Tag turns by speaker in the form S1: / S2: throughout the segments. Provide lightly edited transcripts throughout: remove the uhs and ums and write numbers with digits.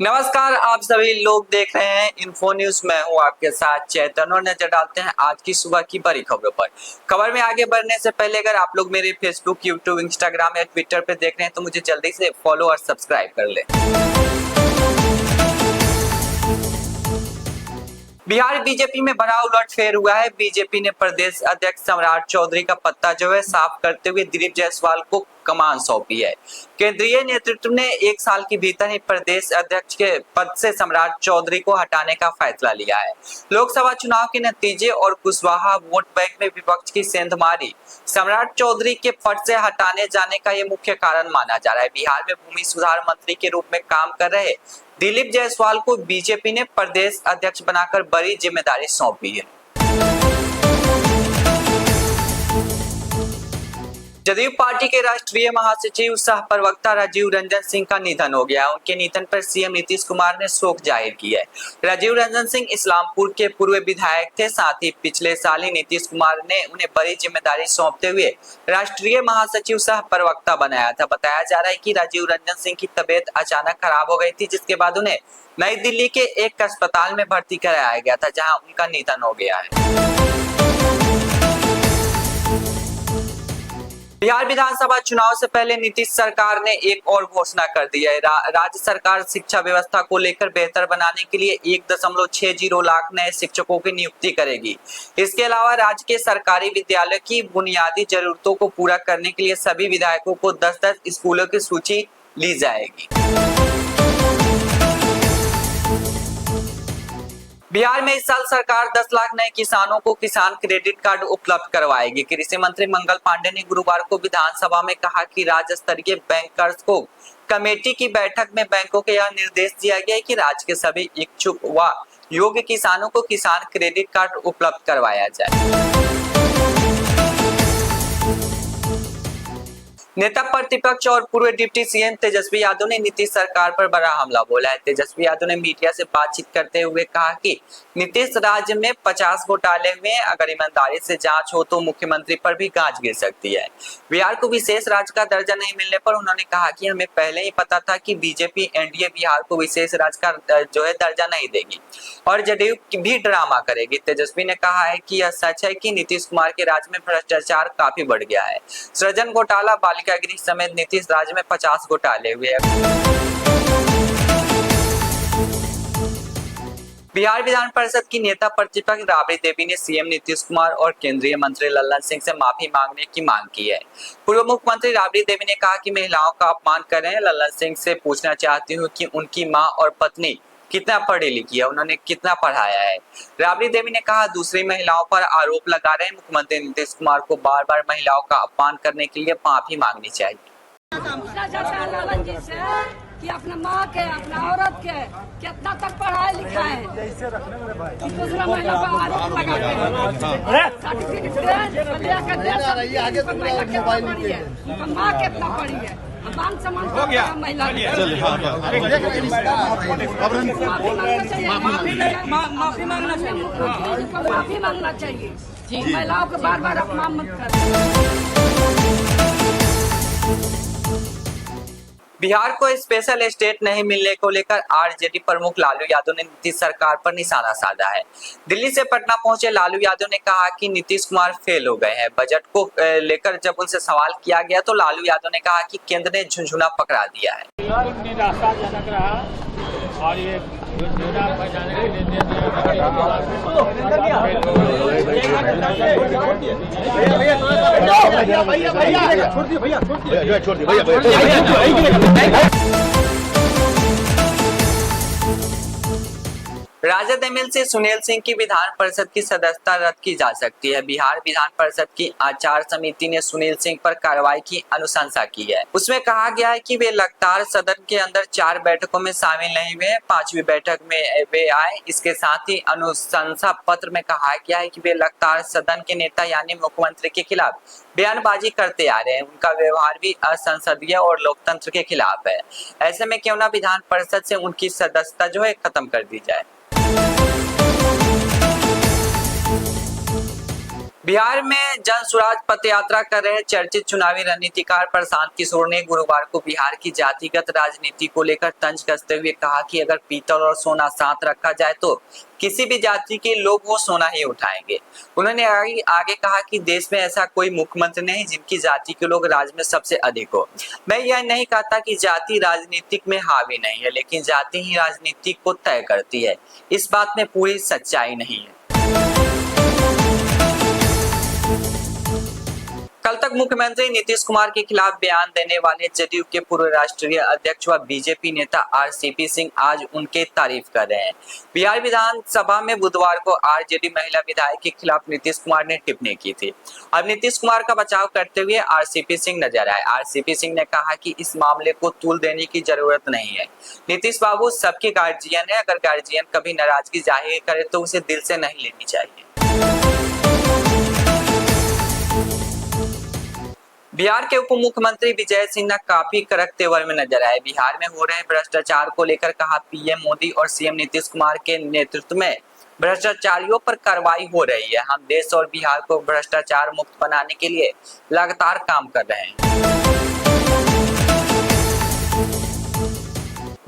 S1: नमस्कार, आप सभी लोग देख रहे हैं इन्फो न्यूज। मैं हूं आपके साथ चैतन्य और नजर डालते हैं आज की सुबह की बड़ी खबरों पर। खबर में आगे बढ़ने से पहले अगर आप लोग मेरे फेसबुक, यूट्यूब, इंस्टाग्राम या ट्विटर पे देख रहे हैं तो मुझे जल्दी से फॉलो और सब्सक्राइब कर लें। बिहार बीजेपी में बड़ा उलटफेर हुआ है। बीजेपी ने प्रदेश अध्यक्ष सम्राट चौधरी का पत्ता साफ करते हुए दिलीप जायसवाल को कमान सौंपी है। केंद्रीय नेतृत्व ने 1 साल के भीतर ही प्रदेश अध्यक्ष के पद से सम्राट चौधरी को हटाने का फैसला लिया है। लोकसभा चुनाव के नतीजे और कुशवाहा वोट बैंक में विपक्ष की सेंधमारी सम्राट चौधरी के पद से हटाने जाने का ये मुख्य कारण माना जा रहा है। बिहार में भूमि सुधार मंत्री के रूप में काम कर रहे दिलीप जायसवाल को बीजेपी ने प्रदेश अध्यक्ष बनाकर बड़ी जिम्मेदारी सौंपी है। जदयू पार्टी के राष्ट्रीय महासचिव सह प्रवक्ता राजीव रंजन सिंह का निधन हो गया। उनके निधन पर सीएम नीतीश कुमार ने शोक जाहिर किया है। राजीव रंजन सिंह इस्लामपुर के पूर्व विधायक थे। साथ ही पिछले साल ही नीतीश कुमार ने उन्हें बड़ी जिम्मेदारी सौंपते हुए राष्ट्रीय महासचिव सह प्रवक्ता बनाया था। बताया जा रहा है कि राजीव रंजन सिंह की तबीयत अचानक खराब हो गई थी, जिसके बाद उन्हें नई दिल्ली के एक अस्पताल में भर्ती कराया गया था, जहाँ उनका निधन हो गया है। बिहार विधानसभा चुनाव से पहले नीतीश सरकार ने एक और घोषणा कर दी है। राज्य सरकार शिक्षा व्यवस्था को लेकर बेहतर बनाने के लिए 1.60 लाख नए शिक्षकों की नियुक्ति करेगी। इसके अलावा राज्य के सरकारी विद्यालय की बुनियादी जरूरतों को पूरा करने के लिए सभी विधायकों को 10-10 स्कूलों की सूची ली जाएगी। बिहार में इस साल सरकार 10 लाख नए किसानों को किसान क्रेडिट कार्ड उपलब्ध करवाएगी। कृषि मंत्री मंगल पांडे ने गुरुवार को विधानसभा में कहा कि राज्य स्तरीय बैंकर्स को कमेटी की बैठक में बैंकों को यह निर्देश दिया गया है कि राज्य के सभी इच्छुक व योग्य किसानों को किसान क्रेडिट कार्ड उपलब्ध करवाया जाए। नेता प्रतिपक्ष और पूर्व डिप्टी सीएम तेजस्वी यादव ने नीतीश सरकार पर बड़ा हमला बोला है। तेजस्वी यादव ने मीडिया से बातचीत करते हुए कहा कि नीतीश राज्य में 50 घोटाले हुए, अगर ईमानदारी से जांच हो तो मुख्यमंत्री पर भी गाज गिर सकती है। बिहार को विशेष राज्य का दर्जा नहीं मिलने पर उन्होंने कहा कि हमें पहले ही पता था कि बीजेपी एनडीए बिहार को विशेष राज्य का दर्जा नहीं देगी और जदयू भी ड्रामा करेगी। तेजस्वी ने कहा है कि यह सच है कि नीतीश कुमार के राज्य में भ्रष्टाचार काफी बढ़ गया है। सृजन घोटाला, बालिकागृह समेत नीतीश राज्य में 50 घोटाले हुए। बिहार विधान परिषद की नेता प्रतिपक्ष राबड़ी देवी ने सीएम नीतीश कुमार और केंद्रीय मंत्री लल्लन सिंह से माफी मांगने की मांग की है। पूर्व मुख्यमंत्री राबड़ी देवी ने कहा कि महिलाओं का अपमान कर रहे हैं। लल्लन सिंह से पूछना चाहती हूँ कि उनकी मां और पत्नी कितना पढ़ी लिखी है, उन्होंने कितना पढ़ाया है। राबड़ी देवी ने कहा दूसरी महिलाओं पर आरोप लगा रहे मुख्यमंत्री नीतीश कुमार को बार बार महिलाओं का अपमान करने के लिए माफी मांगनी चाहिए।
S2: कि अपना माँ के, अपना औरत के कितना तक पढ़ाया लिखा है, दूसरा महिला पर आरोप लगाते हैं। सर्टिफिकेट माँ कितना पढ़ी है, मान सम्मान महिला माफी मांगना चाहिए। महिलाओं को बार बार अपमान मत कर।
S1: बिहार को स्पेशल स्टेट नहीं मिलने को लेकर आरजेडी प्रमुख लालू यादव ने नीतीश सरकार पर निशाना साधा है। दिल्ली से पटना पहुंचे लालू यादव ने कहा कि नीतीश कुमार फेल हो गए हैं। बजट को लेकर जब उनसे सवाल किया गया तो लालू यादव ने कहा कि केंद्र ने झुंझुना पकड़ा दिया है।
S3: निराशाजनक रहा और ये
S1: राजद एमएलसी सुनील सिंह की विधान परिषद की सदस्यता रद्द की जा सकती है। बिहार विधान परिषद की आचार समिति ने सुनील सिंह पर कार्रवाई की अनुशंसा की है। उसमें कहा गया है कि वे लगातार सदन के अंदर 4 बैठकों में शामिल नहीं हुए, 5वीं बैठक में वे आए। इसके साथ ही अनुशंसा पत्र में कहा गया है कि वे लगातार सदन के नेता यानी मुख्यमंत्री के खिलाफ बयानबाजी करते आ रहे हैं। उनका व्यवहार भी असंसदीय और लोकतंत्र के खिलाफ है। ऐसे में क्यों ना विधान परिषद से उनकी सदस्यता खत्म कर दी जाए। बिहार में जन स्वराज पथ यात्रा कर रहे चर्चित चुनावी रणनीतिकार प्रशांत किशोर ने गुरुवार को बिहार की जातिगत राजनीति को लेकर तंज कसते हुए कहा कि अगर पीतल और सोना साथ रखा जाए तो किसी भी जाति के लोग वो सोना ही उठाएंगे। उन्होंने आगे कहा कि देश में ऐसा कोई मुख्यमंत्री नहीं जिनकी जाति के लोग राज्य में सबसे अधिक हो। मैं यह नहीं कहता कि जाति राजनीतिक में हावी नहीं है, लेकिन जाति ही राजनीति को तय करती है। इस बात में पूरी सच्चाई नहीं है। कल तक मुख्यमंत्री नीतीश कुमार के खिलाफ बयान देने वाले जदयू के पूर्व राष्ट्रीय अध्यक्ष व बीजेपी नेता आरसीपी सिंह आज उनके तारीफ कर रहे हैं। बिहार विधानसभा में बुधवार को आरजेडी महिला विधायक के खिलाफ नीतीश कुमार ने टिप्पणी की थी। अब नीतीश कुमार का बचाव करते हुए आरसीपी सिंह नजर आए। आरसीपी सिंह ने कहा कि इस मामले को तूल देने की जरूरत नहीं है। नीतीश बाबू सबके गार्जियन है। अगर गार्जियन कभी नाराजगी जाहिर करे तो उसे दिल से नहीं लेनी चाहिए। बिहार के उप मुख्यमंत्री विजय सिन्हा काफी कड़क तेवर में नजर आए। बिहार में हो रहे भ्रष्टाचार को लेकर कहा, पीएम मोदी और सीएम नीतीश कुमार के नेतृत्व में भ्रष्टाचारियों पर कार्रवाई हो रही है। हम देश और बिहार को भ्रष्टाचार मुक्त बनाने के लिए लगातार काम कर रहे हैं।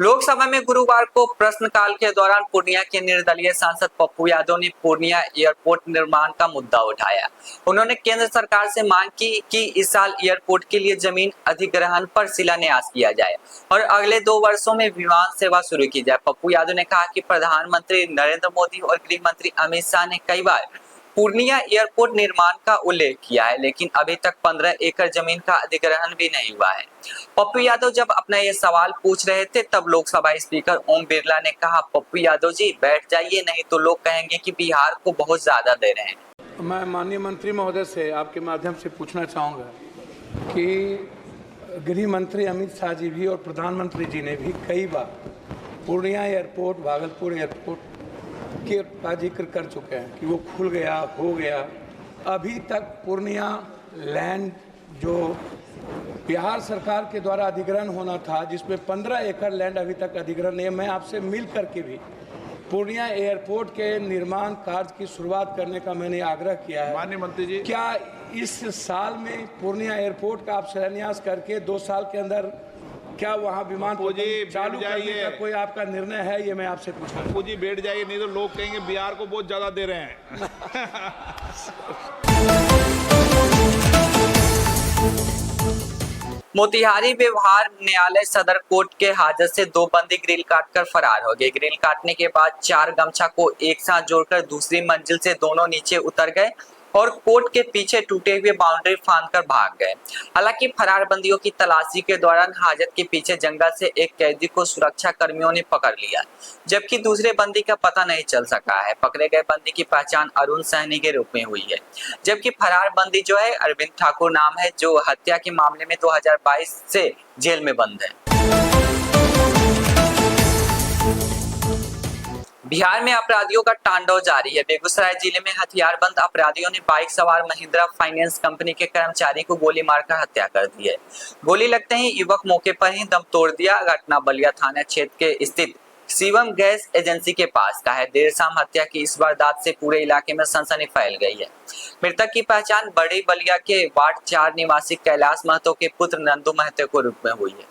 S1: लोकसभा में गुरुवार को प्रश्नकाल के दौरान पूर्णिया के निर्दलीय सांसद पप्पू यादव ने पूर्णिया एयरपोर्ट निर्माण का मुद्दा उठाया। उन्होंने केंद्र सरकार से मांग की कि इस साल एयरपोर्ट के लिए जमीन अधिग्रहण पर शिलान्यास किया जाए और अगले 2 वर्षों में विमान सेवा शुरू की जाए। पप्पू यादव ने कहा कि प्रधानमंत्री नरेंद्र मोदी और गृह मंत्री अमित शाह ने कई बार पूर्णिया एयरपोर्ट निर्माण का उल्लेख किया है, लेकिन अभी तक 15 एकड़ जमीन का अधिग्रहण भी नहीं हुआ है। पप्पू यादव जब अपना ये सवाल पूछ रहे थे तब लोकसभा स्पीकर ओम बिरला ने कहा, पप्पू यादव जी बैठ जाइए, नहीं तो लोग कहेंगे कि बिहार को बहुत ज्यादा दे रहे हैं।
S4: मैं माननीय मंत्री महोदय से आपके माध्यम से पूछना चाहूँगा कि गृह मंत्री अमित शाह जी भी और प्रधानमंत्री जी ने भी कई बार पूर्णिया एयरपोर्ट, भागलपुर एयरपोर्ट का जिक्र कर चुके हैं कि वो खुल गया, हो गया। अभी तक पूर्णिया लैंड जो बिहार सरकार के द्वारा अधिग्रहण होना था, जिसमें 15 एकड़ लैंड अभी तक अधिग्रहण नहीं है। मैं आपसे मिल करके भी पूर्णिया एयरपोर्ट के निर्माण कार्य की शुरुआत करने का मैंने आग्रह किया है।
S5: माननीय मंत्री जी,
S4: क्या इस साल में पूर्णिया एयरपोर्ट का आप शिलान्यास करके 2 साल के अंदर क्या वहाँ विमान चालू करने का कोई आपका निर्णय है? ये मैं आपसे पूछना।
S5: पप्पू जी बैठ जाइए, नहीं तो लोग कहेंगे बिहार को बहुत ज्यादा दे रहे हैं।
S1: मोतिहारी व्यवहार न्यायालय सदर कोर्ट के हाजत से 2 बंदी ग्रिल काटकर फरार हो गए। ग्रिल काटने के बाद 4 गमछा को एक साथ जोड़कर दूसरी मंजिल से दोनों नीचे उतर गए और कोर्ट के पीछे टूटे हुए बाउंड्री फांदकर भाग गए। हालांकि फरार बंदियों की तलाशी के दौरान हाजत के पीछे जंगल से एक कैदी को सुरक्षा कर्मियों ने पकड़ लिया, जबकि दूसरे बंदी का पता नहीं चल सका है। पकड़े गए बंदी की पहचान अरुण सहनी के रूप में हुई है, जबकि फरार बंदी जो है अरविंद ठाकुर नाम है, जो हत्या के मामले में 2022 से जेल में बंद है। बिहार में अपराधियों का तांडव जारी है। बेगूसराय जिले में हथियारबंद अपराधियों ने बाइक सवार महिंद्रा फाइनेंस कंपनी के कर्मचारी को गोली मारकर हत्या कर दी है। गोली लगते ही युवक मौके पर ही दम तोड़ दिया। घटना बलिया थाना क्षेत्र के स्थित शिवम गैस एजेंसी के पास का है। देर शाम हत्या की इस वारदात से पूरे इलाके में सनसनी फैल गई है। मृतक की पहचान बड़ी बलिया के वार्ड 4 निवासी कैलाश महतो के पुत्र नंदू महतो के रूप में हुई है।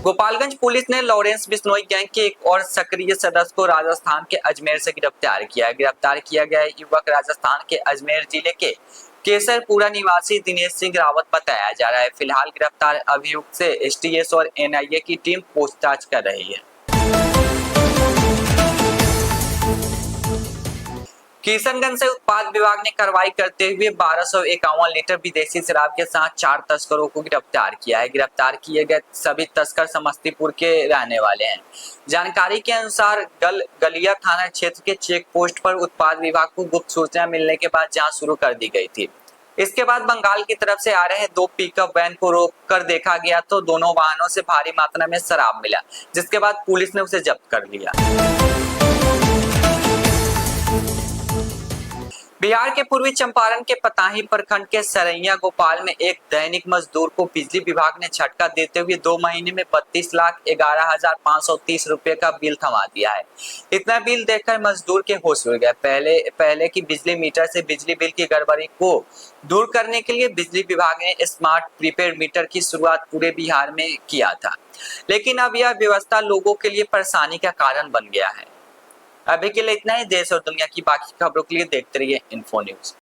S1: गोपालगंज पुलिस ने लॉरेंस बिश्नोई गैंग के एक और सक्रिय सदस्य को राजस्थान के अजमेर से गिरफ्तार किया है। गिरफ्तार किया गया युवक राजस्थान के अजमेर जिले के केसरपुरा निवासी दिनेश सिंह रावत बताया जा रहा है। फिलहाल गिरफ्तार अभियुक्त से एसटीएस और एनआईए की टीम पूछताछ कर रही है। किशनगंज से उत्पाद विभाग ने कार्रवाई करते हुए 1251 लीटर विदेशी शराब के साथ 4 तस्करों को गिरफ्तार किया है। गिरफ्तार किए गए सभी तस्कर समस्तीपुर के रहने वाले हैं। जानकारी के अनुसार गलिया थाना क्षेत्र के चेक पोस्ट पर उत्पाद विभाग को गुप्त सूचना मिलने के बाद जांच शुरू कर दी गई थी। इसके बाद बंगाल की तरफ से आ रहे 2 पिकअप वैन को रोक कर देखा गया तो दोनों वाहनों से भारी मात्रा में शराब मिला, जिसके बाद पुलिस ने उसे जब्त कर लिया। बिहार के पूर्वी चंपारण के पताही प्रखंड के सरैया गोपाल में एक दैनिक मजदूर को बिजली विभाग ने झटका देते हुए 2 महीने में 32,11,530 रुपए का बिल थमा दिया है। इतना बिल देखकर मजदूर के होश उड़ गए। पहले की बिजली मीटर से बिजली बिल की गड़बड़ी को दूर करने के लिए बिजली विभाग ने स्मार्ट प्रीपेड मीटर की शुरुआत पूरे बिहार में किया था, लेकिन अब यह व्यवस्था लोगों के लिए परेशानी का कारण बन गया है। अभी के लिए इतना ही। देश और दुनिया की बाकी खबरों के लिए देखते रहिए इन्फो न्यूज।